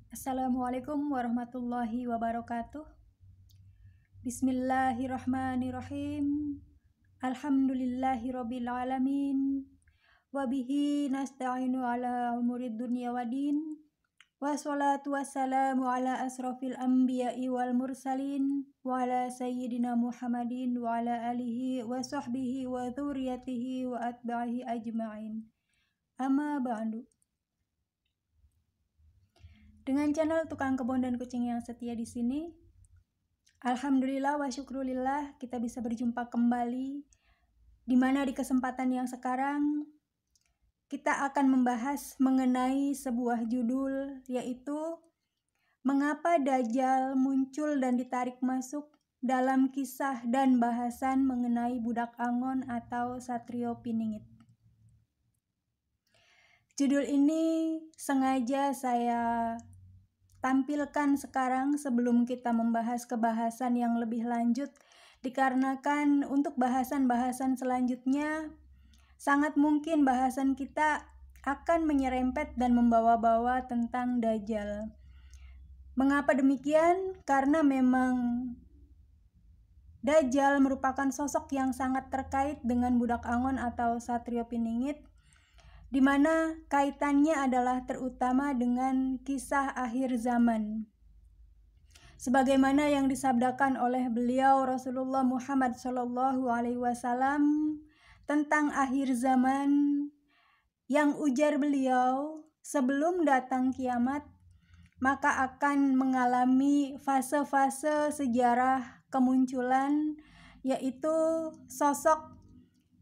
Assalamualaikum warahmatullahi wabarakatuh. Bismillahirrahmanirrahim. Alhamdulillahirabbil alamin. Wabihi nasta'inu ala umurid dunya waddin. Wassalatu wassalamu ala asrafil anbiya'i wal mursalin wa ala sayyidina Muhammadin wa ala alihi wa sahbihi wa dzurriyyatihi wa atba'ihi ajma'in. Amma ba'du. Dengan channel Tukang Kebun dan Kucing yang setia di sini, alhamdulillah wa syukrulillah kita bisa berjumpa kembali, di mana di kesempatan yang sekarang kita akan membahas mengenai sebuah judul, yaitu mengapa Dajjal muncul dan ditarik masuk dalam kisah dan bahasan mengenai budak Angon atau Satrio Piningit. Judul ini sengaja saya tampilkan sekarang sebelum kita membahas kebahasan yang lebih lanjut, dikarenakan untuk bahasan-bahasan selanjutnya sangat mungkin bahasan kita akan menyerempet dan membawa-bawa tentang Dajjal. Mengapa demikian? Karena memang Dajjal merupakan sosok yang sangat terkait dengan budak Angon atau Satrio Piningit, di mana kaitannya adalah terutama dengan kisah akhir zaman. Sebagaimana yang disabdakan oleh beliau Rasulullah Muhammad SAW tentang akhir zaman, yang ujar beliau, sebelum datang kiamat, maka akan mengalami fase-fase sejarah kemunculan, yaitu sosok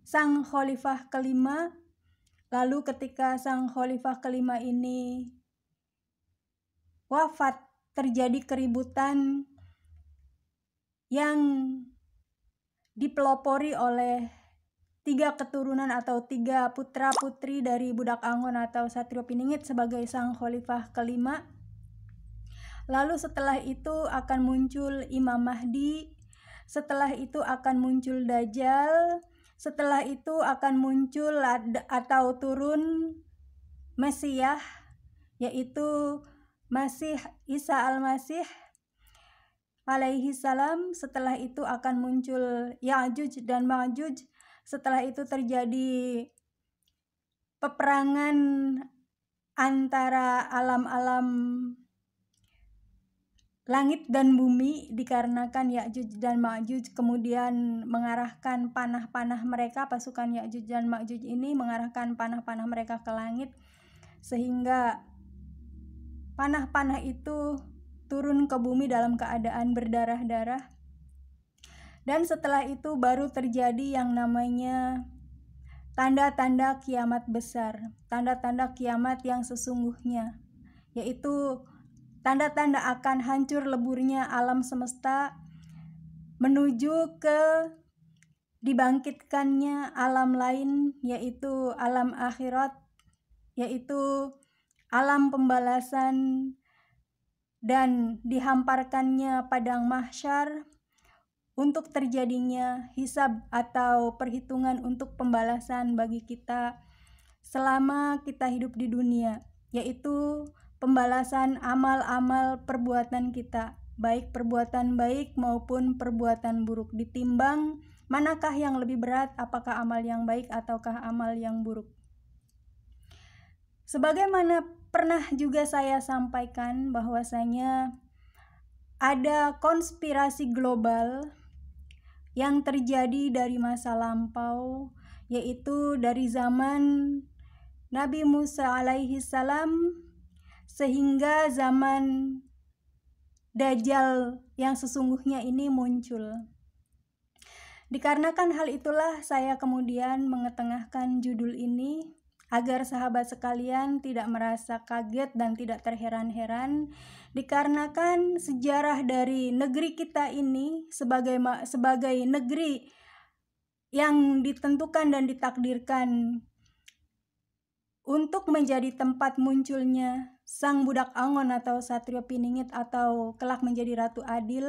sang khalifah kelima. Lalu ketika sang khalifah kelima ini wafat, terjadi keributan yang dipelopori oleh 3 keturunan atau 3 putra-putri dari budak Angon atau Satrio Piningit sebagai sang khalifah kelima. Lalu setelah itu akan muncul Imam Mahdi, setelah itu akan muncul Dajjal, setelah itu akan muncul atau turun Mesiah, yaitu Masih Isa al-Masih alaihi salam. Setelah itu akan muncul Ya'juj dan Ma'juj. Setelah itu terjadi peperangan antara alam-alam langit dan bumi, dikarenakan Ya'juj dan Ma'juj kemudian mengarahkan panah-panah mereka, pasukan Ya'juj dan Ma'juj ini mengarahkan panah-panah mereka ke langit, sehingga panah-panah itu turun ke bumi dalam keadaan berdarah-darah. Dan setelah itu baru terjadi yang namanya tanda-tanda kiamat besar, tanda-tanda kiamat yang sesungguhnya, yaitu tanda-tanda akan hancur leburnya alam semesta menuju ke dibangkitkannya alam lain, yaitu alam akhirat, yaitu alam pembalasan, dan dihamparkannya padang mahsyar untuk terjadinya hisab atau perhitungan untuk pembalasan bagi kita selama kita hidup di dunia, yaitu pembalasan amal-amal perbuatan kita, baik perbuatan baik maupun perbuatan buruk, ditimbang manakah yang lebih berat, apakah amal yang baik ataukah amal yang buruk. Sebagaimana pernah juga saya sampaikan bahwasanya ada konspirasi global yang terjadi dari masa lampau, yaitu dari zaman Nabi Musa alaihi salam sehingga zaman Dajjal yang sesungguhnya ini muncul. Dikarenakan hal itulah saya kemudian mengetengahkan judul ini agar sahabat sekalian tidak merasa kaget dan tidak terheran-heran, dikarenakan sejarah dari negeri kita ini sebagai negeri yang ditentukan dan ditakdirkan untuk menjadi tempat munculnya sang budak Angon atau Satrio Piningit atau kelak menjadi Ratu Adil,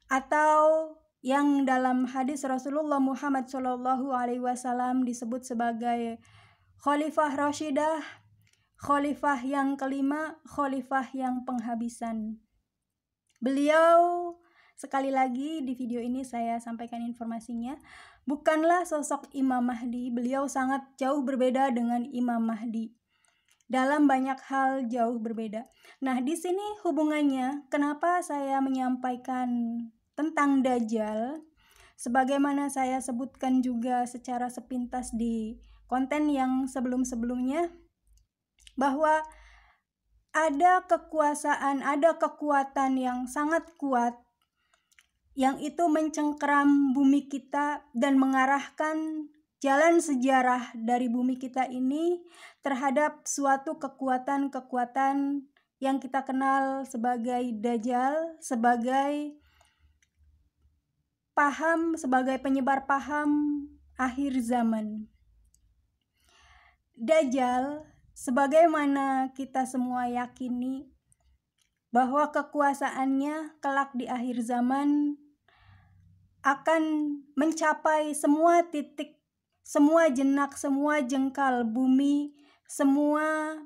atau yang dalam hadis Rasulullah Muhammad SAW disebut sebagai Khalifah Rashidah, khalifah yang kelima, khalifah yang penghabisan. Beliau, sekali lagi di video ini saya sampaikan informasinya, bukanlah sosok Imam Mahdi. Beliau sangat jauh berbeda dengan Imam Mahdi. Dalam banyak hal jauh berbeda. Nah, di sini hubungannya kenapa saya menyampaikan tentang Dajjal, sebagaimana saya sebutkan juga secara sepintas di konten yang sebelum-sebelumnya, bahwa ada kekuasaan, ada kekuatan yang sangat kuat yang itu mencengkeram bumi kita dan mengarahkan jalan sejarah dari bumi kita ini terhadap suatu kekuatan-kekuatan yang kita kenal sebagai Dajjal, sebagai penyebar paham akhir zaman. Dajjal, sebagaimana kita semua yakini bahwa kekuasaannya kelak di akhir zaman akan mencapai semua titik, semua jenak, semua jengkal bumi, semua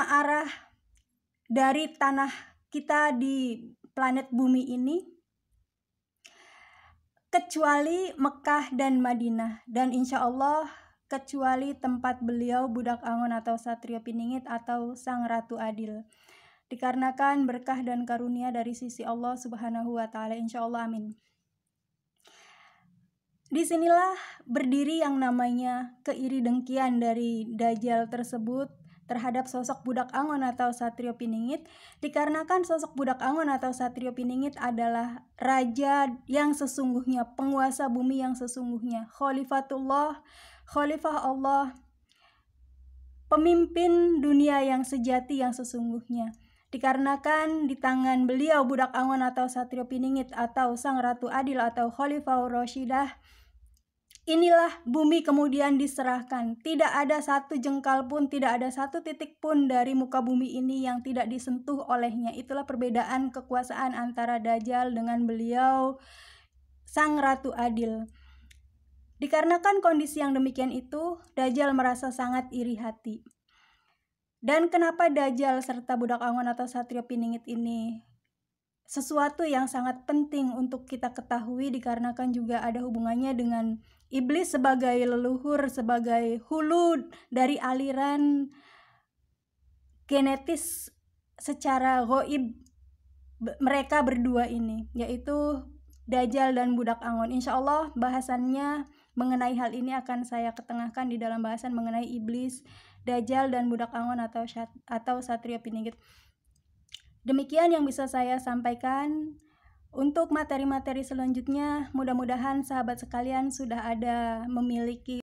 arah dari tanah kita di planet bumi ini, kecuali Mekah dan Madinah, dan insya Allah kecuali tempat beliau Budak Angon atau Satrio Piningit atau Sang Ratu Adil, dikarenakan berkah dan karunia dari sisi Allah Subhanahu wa Ta'ala, insya Allah, amin. Disinilah berdiri yang namanya keiri dengkian dari Dajjal tersebut terhadap sosok Budak Angon atau Satrio Piningit, dikarenakan sosok Budak Angon atau Satrio Piningit adalah raja yang sesungguhnya, penguasa bumi yang sesungguhnya, Khalifatullah, Khalifah Allah, pemimpin dunia yang sejati yang sesungguhnya. Dikarenakan di tangan beliau Budak Angon atau Satrio Piningit atau Sang Ratu Adil atau Khalifah Rashidah, inilah bumi kemudian diserahkan. Tidak ada satu jengkal pun, tidak ada satu titik pun dari muka bumi ini yang tidak disentuh olehnya. Itulah perbedaan kekuasaan antara Dajjal dengan beliau Sang Ratu Adil. Dikarenakan kondisi yang demikian itu, Dajjal merasa sangat iri hati. Dan kenapa Dajjal serta Budak Angon atau Satrio Piningit ini sesuatu yang sangat penting untuk kita ketahui, dikarenakan juga ada hubungannya dengan iblis sebagai leluhur, sebagai hulu dari aliran genetis secara gaib mereka berdua ini, yaitu Dajjal dan Budak Angon. Insya Allah bahasannya mengenai hal ini akan saya ketengahkan di dalam bahasan mengenai iblis, Dajjal dan Budak Angon atau Satrio Piningit. Demikian yang bisa saya sampaikan. Untuk materi-materi selanjutnya, mudah-mudahan sahabat sekalian sudah ada memiliki